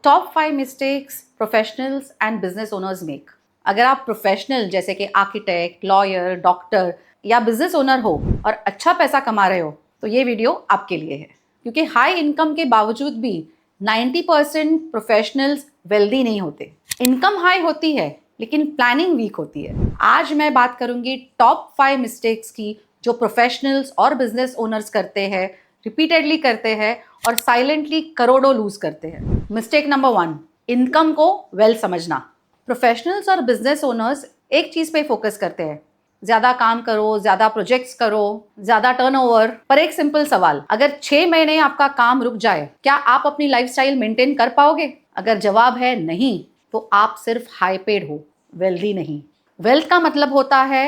Top 5 mistakes professionals and business owners make. अगर आप professional जैसे कि आर्किटेक्ट, लॉयर, डॉक्टर या बिजनेस ओनर हो और अच्छा पैसा कमा रहे हो तो ये वीडियो आपके लिए है, क्योंकि हाई इनकम के बावजूद भी 90% प्रोफेशनल्स वेल्दी नहीं होते। इनकम हाई होती है लेकिन प्लानिंग वीक होती है। आज मैं बात करूंगी टॉप 5 मिस्टेक्स की जो प्रोफेशनल्स और बिजनेस ओनर्स करते हैं, रिपीटेडली करते हैं और साइलेंटली करोड़ों लूज करते हैं। मिस्टेक नंबर 1, इनकम को वेल समझना। प्रोफेशनल्स और बिजनेस ओनर्स एक चीज पे फोकस करते हैं, ज्यादा काम करो, ज्यादा प्रोजेक्ट्स करो, ज्यादा टर्नओवर। पर एक सिंपल सवाल, अगर 6 महीने आपका काम रुक जाए, क्या आप अपनी लाइफस्टाइल मेंटेन कर पाओगे? अगर जवाब है नहीं, तो आप सिर्फ हाई पेड हो, वेल्दी नहीं। वेल्थ का मतलब होता है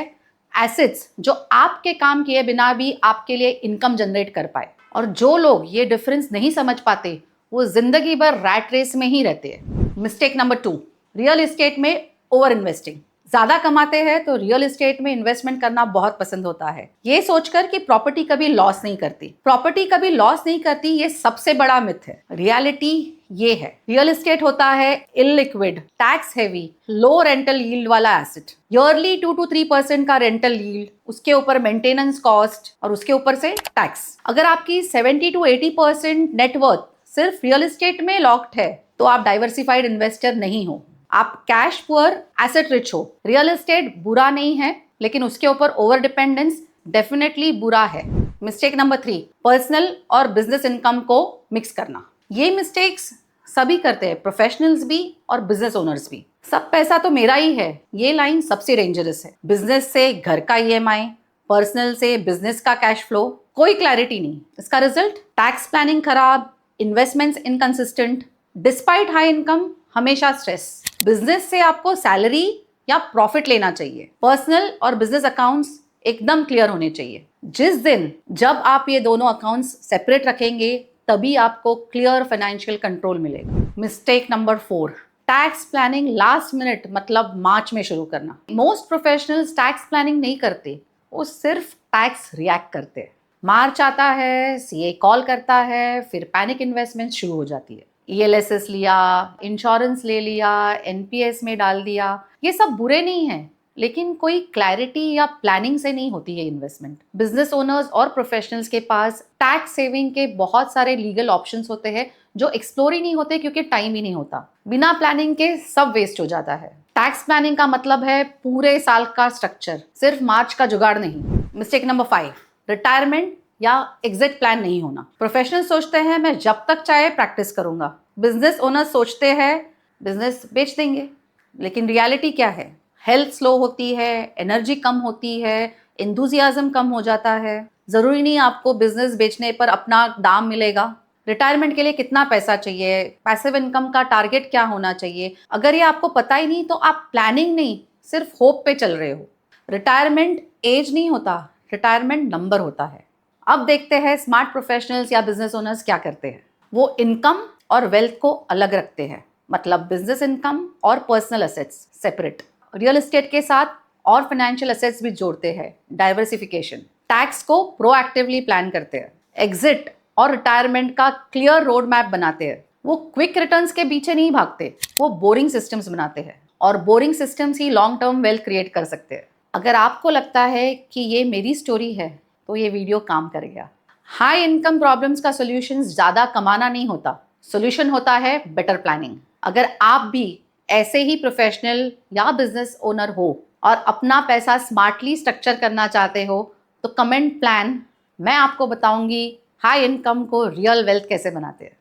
एसेट्स जो आपके काम किए बिना भी आपके लिए इनकम जनरेट कर पाए। और जो लोग ये डिफरेंस नहीं समझ पाते वो जिंदगी भर रैट रेस में ही रहते हैं। मिस्टेक नंबर 2, रियल एस्टेट में ओवर इन्वेस्टिंग। ज्यादा कमाते हैं तो रियल एस्टेट में इन्वेस्टमेंट करना बहुत पसंद होता है, ये सोचकर कि प्रॉपर्टी कभी लॉस नहीं करती। प्रॉपर्टी कभी लॉस नहीं करती, ये सबसे बड़ा मिथ है। रियलिटी ये है, रियल एस्टेट होता है इलिक्विड, टैक्स हेवी, लो रेंटल यील्ड वाला एसेट। ईयरली 2 to 3% का रेंटल यील्ड, उसके ऊपर मेंटेनेंस कॉस्ट और उसके ऊपर से टैक्स। अगर आपकी 70 to 80% नेटवर्थ सिर्फ रियल एस्टेट में लॉक्ड है तो आप डाइवर्सिफाइड इन्वेस्टर नहीं हो, आप कैश पुअर एसेट रिच हो। रियल एस्टेट बुरा नहीं है, लेकिन उसके ऊपर ओवर डिपेंडेंस डेफिनेटली बुरा है। मिस्टेक नंबर 3, पर्सनल और बिजनेस इनकम को मिक्स करना। ये मिस्टेक्स सभी करते हैं, प्रोफेशनल्स भी और बिजनेस ओनर्स भी। सब पैसा तो मेरा ही है, ये लाइन सबसे डेंजरस है। बिजनेस से घर का EMI, पर्सनल से बिजनेस का कैश फ्लो, कोई क्लैरिटी नहीं। इसका रिजल्ट टैक्स प्लानिंग खराब, investments inconsistent, despite high income हमेशा स्ट्रेस। बिजनेस से आपको सैलरी या प्रॉफिट लेना चाहिए, पर्सनल और बिजनेस अकाउंट्स एकदम क्लियर होने चाहिए। जिस दिन जब आप ये दोनों अकाउंट्स सेपरेट रखेंगे तभी आपको क्लियर फाइनेंशियल कंट्रोल मिलेगा। Mistake number 4, tax planning last minute मतलब मार्च में शुरू करना। मोस्ट प्रोफेशनल्स टैक्स प्लानिंग नहीं करते, वो सिर्फ टैक्स रिएक्ट करते हैं। मार्च आता है, CA कॉल करता है, फिर पैनिक इन्वेस्टमेंट शुरू हो जाती है। ELSS लिया, इंश्योरेंस ले लिया, NPS में डाल दिया। ये सब बुरे नहीं हैं, लेकिन कोई क्लैरिटी या प्लानिंग से नहीं होती है इन्वेस्टमेंट। बिजनेस ओनर्स और प्रोफेशनल्स के पास टैक्स सेविंग के बहुत सारे लीगल ऑप्शंस होते हैं जो एक्सप्लोर ही नहीं होते, क्योंकि टाइम ही नहीं होता। बिना प्लानिंग के सब वेस्ट हो जाता है। टैक्स प्लानिंग का मतलब है पूरे साल का स्ट्रक्चर, सिर्फ मार्च का जुगाड़ नहीं। मिस्टेक नंबर 5, रिटायरमेंट या एग्जिट प्लान नहीं होना। प्रोफेशनल सोचते हैं मैं जब तक चाहे प्रैक्टिस करूंगा, बिजनेस ओनर सोचते हैं बिजनेस बेच देंगे। लेकिन रियलिटी क्या है? हेल्थ स्लो होती है, एनर्जी कम होती है, एंथुजियाज्म कम हो जाता है। जरूरी नहीं आपको बिजनेस बेचने पर अपना दाम मिलेगा। रिटायरमेंट के लिए कितना पैसा चाहिए, पैसिव इनकम का टारगेट क्या होना चाहिए, अगर ये आपको पता ही नहीं तो आप प्लानिंग नहीं सिर्फ होप पे चल रहे हो। रिटायरमेंट एज नहीं होता, रिटायरमेंट नंबर होता है। अब देखते हैं स्मार्ट प्रोफेशनल्स या बिजनेस ओनर्स क्या करते हैं। वो इनकम और वेल्थ को अलग रखते हैं, मतलब बिजनेस इनकम और personal assets separate. Real estate के साथ और फाइनेंशियल एसेट्स भी जोड़ते हैं, डाइवर्सिफिकेशन। टैक्स को प्रोएक्टिवली प्लान करते हैं, एग्जिट और रिटायरमेंट का क्लियर रोड मैप बनाते हैं। वो क्विक रिटर्न्स के पीछे नहीं भागते, वो बोरिंग सिस्टम्स बनाते हैं, और बोरिंग सिस्टम्स ही लॉन्ग टर्म वेल्थ क्रिएट कर सकते हैं। अगर आपको लगता है कि ये मेरी स्टोरी है तो ये वीडियो काम करेगा। हाई इनकम प्रॉब्लम्स का सोल्यूशन ज्यादा कमाना नहीं होता, सोल्यूशन होता है बेटर प्लानिंग। अगर आप भी ऐसे ही प्रोफेशनल या बिजनेस ओनर हो और अपना पैसा स्मार्टली स्ट्रक्चर करना चाहते हो तो कमेंट प्लान, मैं आपको बताऊंगी हाई इनकम को रियल वेल्थ कैसे बनाते हैं।